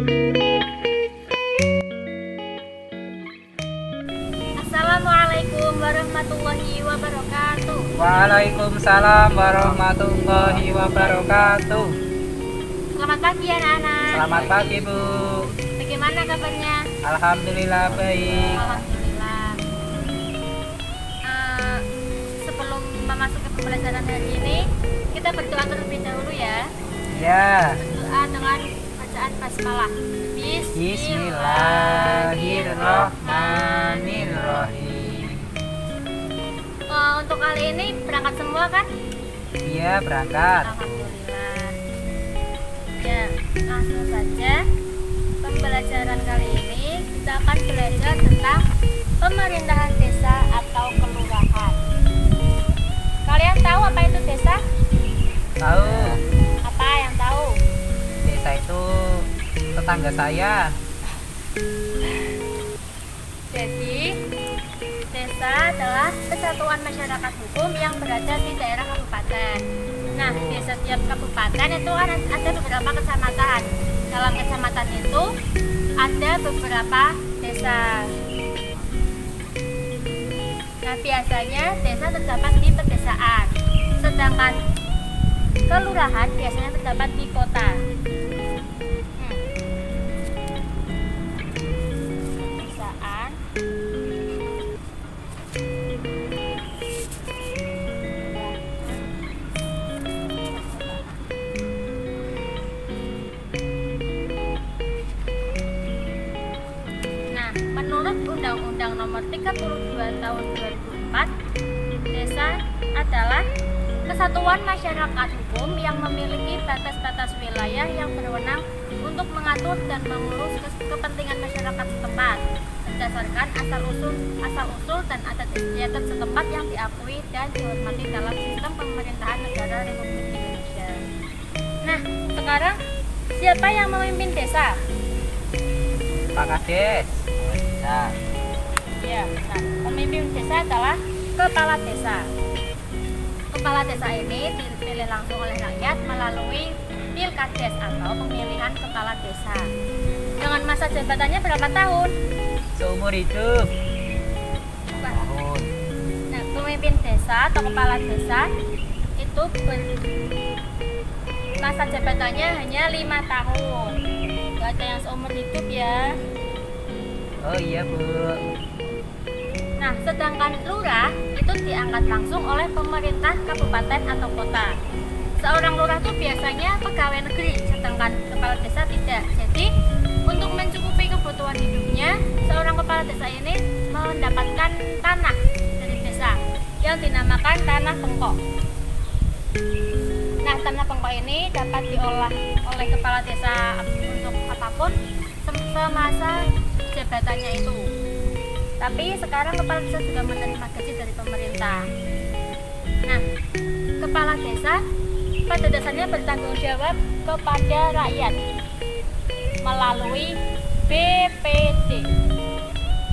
Assalamualaikum warahmatullahi wabarakatuh. Waalaikumsalam warahmatullahi wabarakatuh. Selamat pagi anak-anak. Selamat pagi Bu. Bagaimana kabarnya? Alhamdulillah baik. Alhamdulillah. Sebelum masuk ke pembelajaran hari ini, kita berdoa terlebih dahulu ya. Ya. Doa dengan bacaan basmalah. Bismillahirrahmanirrahim. Untuk kali ini berangkat semua kan? Iya berangkat. Alhamdulillah. Ya, langsung saja. Pembelajaran kali ini kita akan belajar tentang pemerintahan desa atau kelurahan. Kalian tahu apa itu desa? Tahu. Apa yang tahu? Desa itu tetangga saya. Jadi, desa adalah kesatuan masyarakat hukum yang berada di daerah kabupaten. Nah, di setiap kabupaten itu ada beberapa kecamatan. Dalam kecamatan itu ada beberapa desa. Nah, biasanya desa terdapat di pedesaan, sedangkan kelurahan biasanya terdapat di kota. Pedesaan. Nah, menurut Undang-Undang Nomor 32 Tahun 2004, desa adalah kesatuan masyarakat hukum yang memiliki batas-batas wilayah yang berwenang untuk mengatur dan mengurus kepentingan masyarakat setempat berdasarkan asal-usul dan adat istiadat setempat yang diakui dan dihormati dalam sistem pemerintahan negara Republik Indonesia. Nah, sekarang siapa yang memimpin desa? Pak Kades. Nah, Ya, nah, pemimpin desa adalah kepala desa. Kepala desa ini dipilih langsung oleh rakyat melalui Pilkades atau pemilihan kepala desa. Dengan masa jabatannya berapa tahun? seumur hidup. Tahun. Nah, pemimpin desa atau kepala desa itu masa jabatannya hanya 5 tahun. Gak ada yang seumur hidup ya. Oh iya Bu. Nah, sedangkan lurah itu diangkat langsung oleh pemerintah kabupaten atau kota. Seorang lurah itu biasanya pegawai negeri, sedangkan kepala desa tidak. Jadi, untuk mencukupi kebutuhan hidupnya, seorang kepala desa ini mendapatkan tanah dari desa yang dinamakan tanah pengkok. Nah, tanah pengkok ini dapat diolah oleh kepala desa untuk apapun semasa jabatannya itu. Tapi sekarang kepala desa juga menerima gaji dari pemerintah. Nah, kepala desa pada dasarnya bertanggung jawab kepada rakyat melalui BPD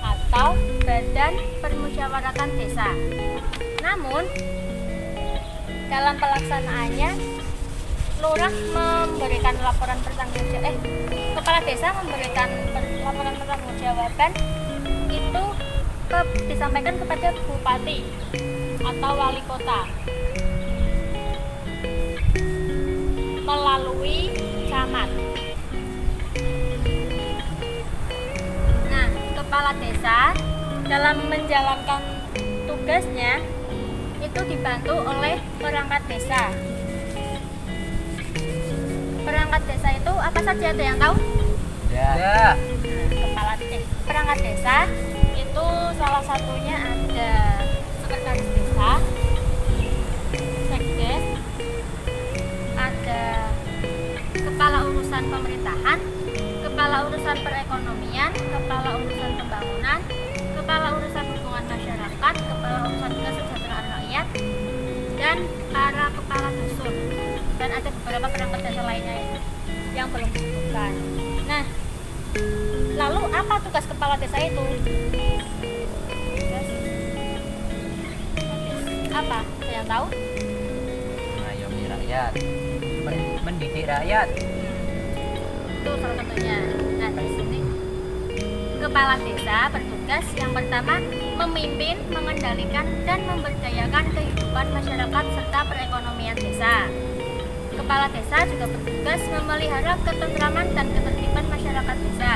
atau Badan Permusyawaratan Desa. Namun, dalam pelaksanaannya lurah memberikan laporan pertanggungjawaban, kepala desa memberikan laporan pertanggungjawaban itu disampaikan kepada bupati atau wali kota melalui camat. Nah, kepala desa dalam menjalankan tugasnya itu dibantu oleh perangkat desa. Perangkat desa itu apa saja, ada yang tahu? Ya. Perangkat desa itu salah satunya ada sekretaris desa, sekdes, ada kepala urusan pemerintahan, kepala urusan perekonomian, kepala urusan pembangunan, kepala urusan hubungan masyarakat, kepala urusan kesejahteraan rakyat, dan para kepala dusun. Dan ada beberapa perangkat desa lainnya yang belum disebutkan. Nah, lalu apa tugas kepala desa itu? Apa? Ada yang tahu? Mengayomi rakyat. Mendidik rakyat. Itu salah contohnya. Nah, di sini kepala desa bertugas yang pertama memimpin, mengendalikan, dan memberdayakan kehidupan masyarakat serta perekonomian desa. Kepala desa juga bertugas memelihara ketentraman dan ketertiban masyarakat desa.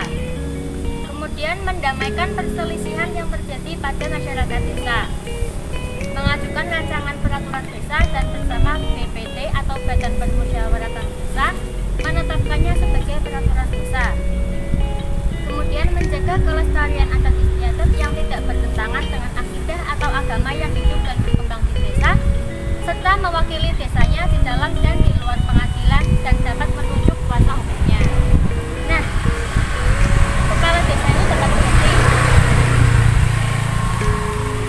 Kemudian mendamaikan perselisihan yang terjadi pada masyarakat desa. Mengajukan rancangan peraturan desa dan bersama BPT atau Badan Permusyawaratan Desa menetapkannya sebagai peraturan desa. Kemudian menjaga kelestarian adat istiadat yang tidak bertentangan dengan akidah atau agama yang hidup dan berkembang di desa, serta mewakili desanya di dalam dan di luar pengadilan dan dapat menunjuk kuasa hukumnya. Nah, kepala desa ini dapat berhenti.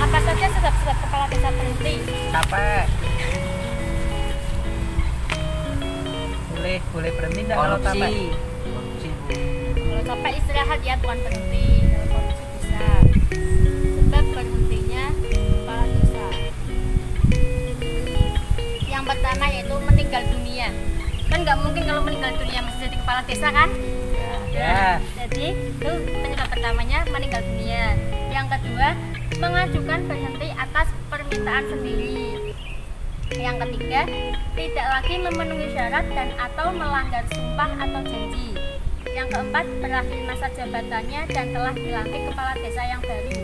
Apa saja sebab-sebab kepala desa berhenti? Capek. Boleh berhenti nggak kalau capek? Korupsi, Bu. Kalau capek istirahat ya, bukan berhenti. Kalau korupsi bisa. Sebab berhentinya kepala desa. Yang pertama yaitu meninggal dunia. Kan nggak mungkin kalau meninggal dunia masih jadi kepala desa kan? Ya. Jadi itu penyebab pertamanya meninggal dunia. Yang kedua, mengajukan berhenti atas permintaan sendiri. Yang ketiga, tidak lagi memenuhi syarat dan atau melanggar sumpah atau janji. Yang keempat, berakhir masa jabatannya dan telah dilantik kepala desa yang baru.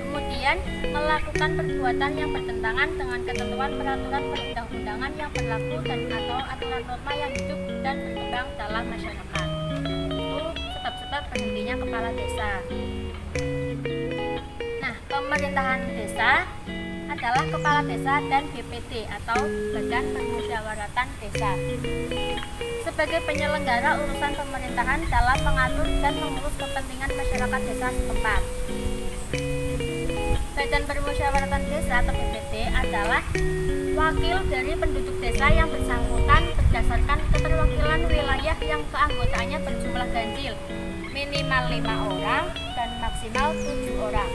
Kemudian, melakukan perbuatan yang bertentangan dengan ketentuan peraturan perundang-undangan yang berlaku dan atau aturan norma yang hidup dan berkembang dalam masyarakat. Itu sebab-sebab berhentinya kepala desa. Nah, pemerintahan desa adalah kepala desa dan BPT atau Badan Permusyawaratan Desa sebagai penyelenggara urusan pemerintahan dalam mengatur dan mengurus kepentingan masyarakat desa setempat. Badan Permusyawaratan Desa atau BPT adalah wakil dari penduduk desa yang bersangkutan berdasarkan keterwakilan wilayah yang keanggotaannya berjumlah ganjil minimal 5 orang dan maksimal 7 orang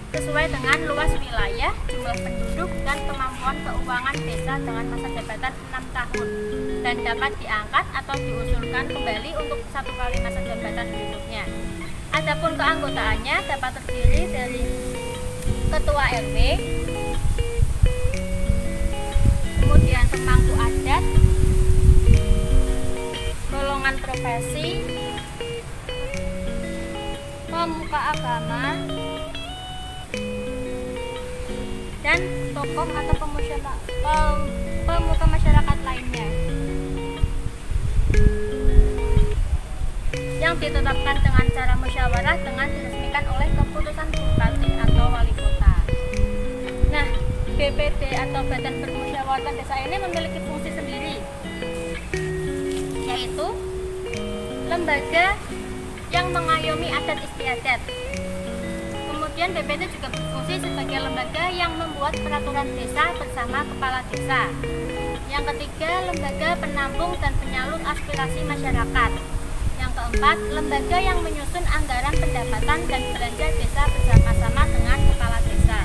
sesuai dengan luas wilayah, jumlah penduduk, dan kemampuan keuangan desa dengan masa jabatan 6 tahun dan dapat diangkat atau diusulkan kembali untuk 1 kali masa jabatan berikutnya. Adapun keanggotaannya dapat terdiri dari ketua RW, kemudian pemangku adat, golongan profesi, pemuka agama, dan tokoh atau pemuka masyarakat lainnya yang ditetapkan dengan cara musyawarah dengan diresmikan oleh keputusan bupati atau wali kota. Nah, BPD atau Badan Permusyawaratan Desa ini memiliki fungsi sendiri, yaitu lembaga yang mengayomi adat istiadat. Kemudian BPT juga berfungsi sebagai lembaga yang membuat peraturan desa bersama kepala desa. Yang ketiga, lembaga penampung dan penyalur aspirasi masyarakat. Yang keempat, lembaga yang menyusun anggaran pendapatan dan belanja desa bersama-sama dengan kepala desa.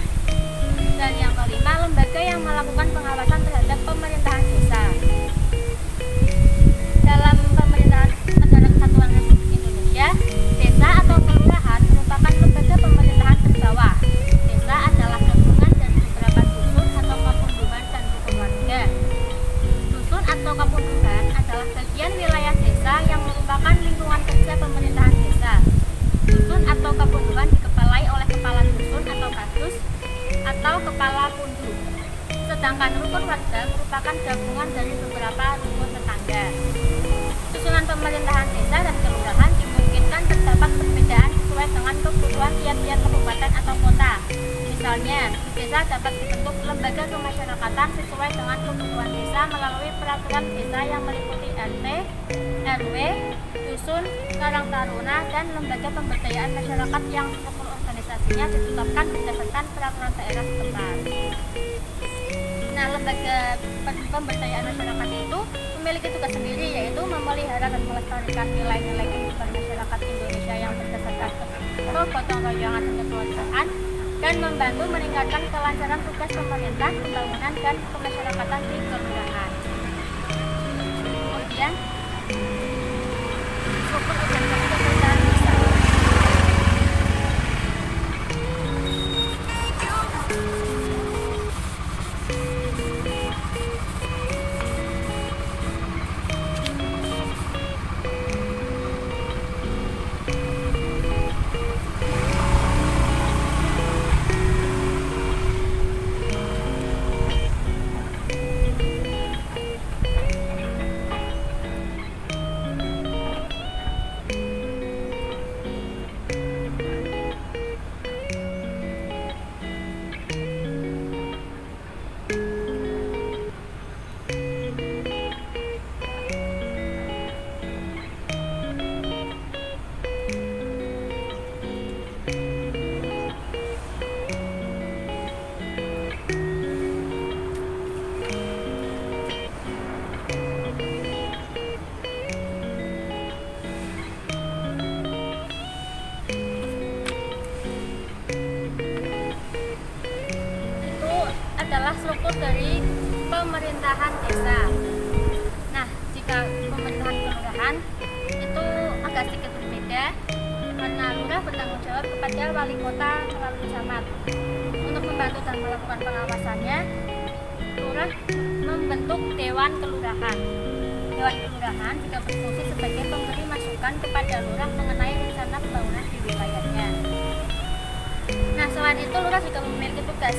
Dan yang kelima, lembaga yang melakukan pengawasan terhadap pemerintahan desa. Dalam pemerintahan Negara Kesatuan Republik Indonesia, desa atau kelurahan merupakan lembaga pemerintahan berbawah. Desa adalah gabungan dari beberapa dusun atau kepunduhan dan rukun warga. Dusun atau kepunduhan adalah bagian wilayah desa yang merupakan lingkungan kerja pemerintahan desa. Dusun atau kepunduhan dikepalai oleh kepala dusun atau kadus atau kepala pundu. Sedangkan rukun warga merupakan gabungan dari beberapa rukun tetangga. Susunan pemerintahan desa dan kelurahan dimungkinkan terdapat perbedaan sesuai dengan kebutuhan tiap-tiap kabupaten atau kota. Misalnya, di desa dapat dibentuk lembaga kemasyarakatan sesuai dengan kebutuhan desa melalui peraturan desa yang meliputi RT, RW, dusun, karang taruna, dan lembaga pemberdayaan masyarakat yang struktur organisasinya ditetapkan berdasarkan peraturan daerah setempat. Nah, lembaga pemberdayaan masyarakat itu memiliki tugas sendiri, yaitu memelihara dan melestarikan nilai-nilai kehidupan masyarakat Indonesia yang berdasarkan kegotong royongan dan kekeluargaan, dan membantu meningkatkan kelancaran tugas pemerintah, pembangunan, dan kemasyarakatan di kelurahan. Kemudian, struktur pemerintahan desa. Nah, jika pemerintahan kelurahan itu agak sedikit berbeda karena lurah bertanggung jawab kepada wali kota melalui camat. Untuk membantu dan melakukan pengawasannya, lurah membentuk dewan kelurahan. Dewan kelurahan juga berfungsi sebagai pemberi masukan kepada lurah mengenai rencana pembangunan di wilayahnya. Nah, selain itu lurah juga memiliki tugas.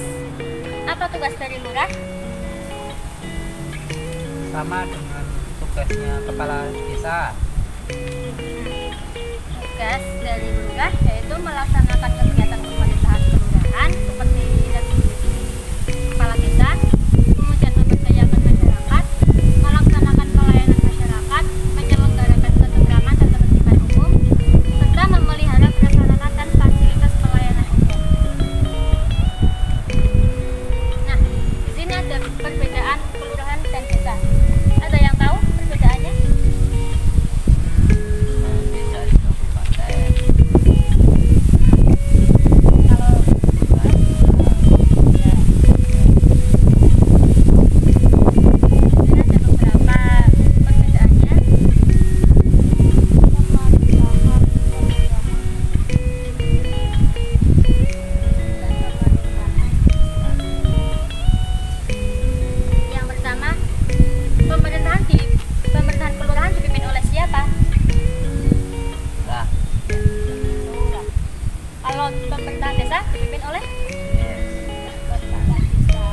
Apa tugas dari lurah? Sama dengan tugasnya kepala desa. Tugas dari lurah yaitu melaksanakan kegiatan pemerintahan kelurahan seperti kepala desa, kemudian memberdayakan masyarakat, melaksanakan pelayanan masyarakat, menyelenggarakan ketentraman dan ketertiban umum, serta memelihara prasarana dan fasilitas pelayanan umum. Nah, di sini ada perbedaan kelurahan dan desa. Ada yang tahu perbedaannya? Desa di kabupaten. Kalau ada beberapa perbedaannya. Yang pertama, pemerintahan kelurahan dipimpin oleh siapa? Lah, Lurah. Kalau pemerintahan desa dipimpin oleh yes. kepala desa.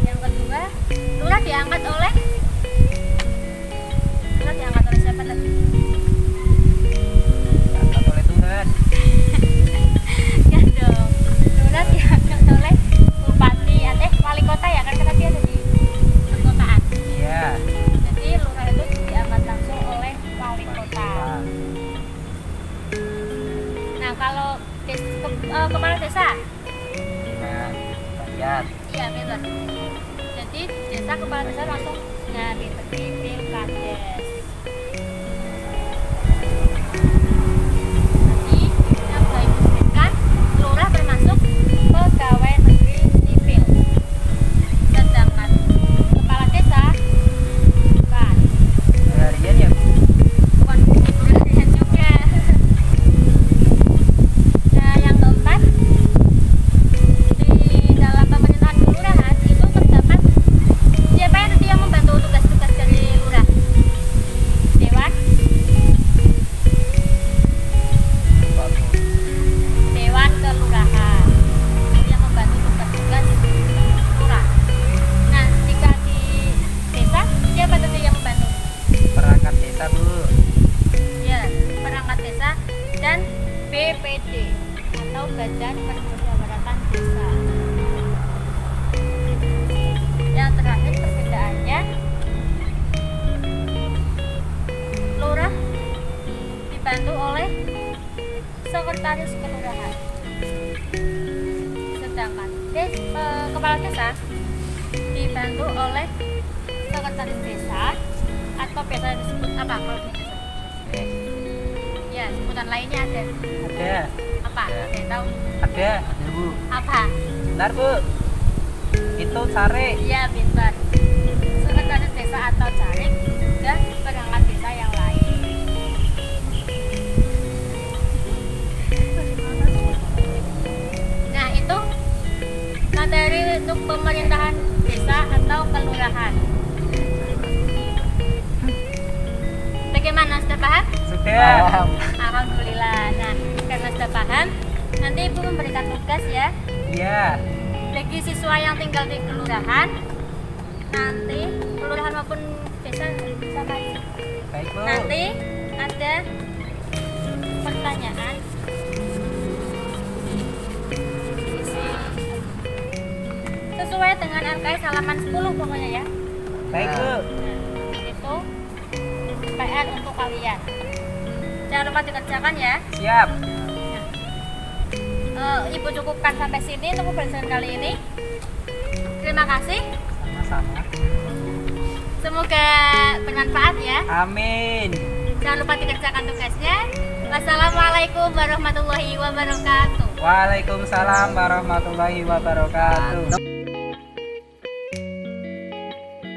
Yang kedua, lurah diangkat oleh siapa tadi? Diangkat oleh Tuhan. Ya dong. Lurah diangkat oleh bupati, wali kota ya kan karena dia ada di perkotaan. Iya. Jadi lurah itu diangkat langsung oleh wali kota. Nah, kalau kepala desa, Nah, rakyat. iya benar. Jadi desa kepala desa langsung diberi pilkades. Jadi yang saya inginkan, lurah termasuk pegawai negeri sipil. Sedangkan kepala desa bukan. Harian ya, Bu? Bukan harian juga. Nah, yang keempat, di dalam pemerintahan kelurahan itu terdapat siapa yang nanti yang membantu tugas-tugas dari lurah? Dewan, Bagus. dewan kelurahan yang membantu tugas-tugas lurah. Nah, jika di desa siapa nanti yang membantu? Perangkat desa, Bu. Ya, perangkat desa dan BPD atau Badan Permusyawaratan Desa. Yang terakhir perbedaannya, lurah dibantu oleh sekretaris kelurahan, sedangkan kepala desa dibantu oleh sekretaris desa atau biasa disebut apa kalau di desa? Yes. Ya, sebutan lainnya ada. Ada. Apa? Ada yang tahu? Ada, Bu. Apa? Bentar, Bu. Itu sare. Iya, pintar. Sekretaris desa atau caleg juga perangkat desa yang lain. Nah, itu materi untuk pemerintahan desa atau kelurahan. Bagaimana, sudah paham? Sudah. Alhamdulillah. Nah, karena sudah paham, nanti Ibu memberikan tugas ya Iya. bagi siswa yang tinggal di kelurahan, nanti kelurahan maupun desa sama aja. Baik, Bu. Nanti ada pertanyaan isi sesuai dengan RKS halaman 10 pokoknya ya. Baik, Bu. Nah, itu PR untuk kalian. Jangan lupa dikerjakan ya. Siap. Ibu cukupkan sampai sini untuk pembelajaran kali ini. Terima kasih. Sama-sama. Semoga bermanfaat ya. Amin. Jangan lupa dikerjakan tugasnya. Wassalamualaikum warahmatullahi wabarakatuh. Waalaikumsalam warahmatullahi wabarakatuh.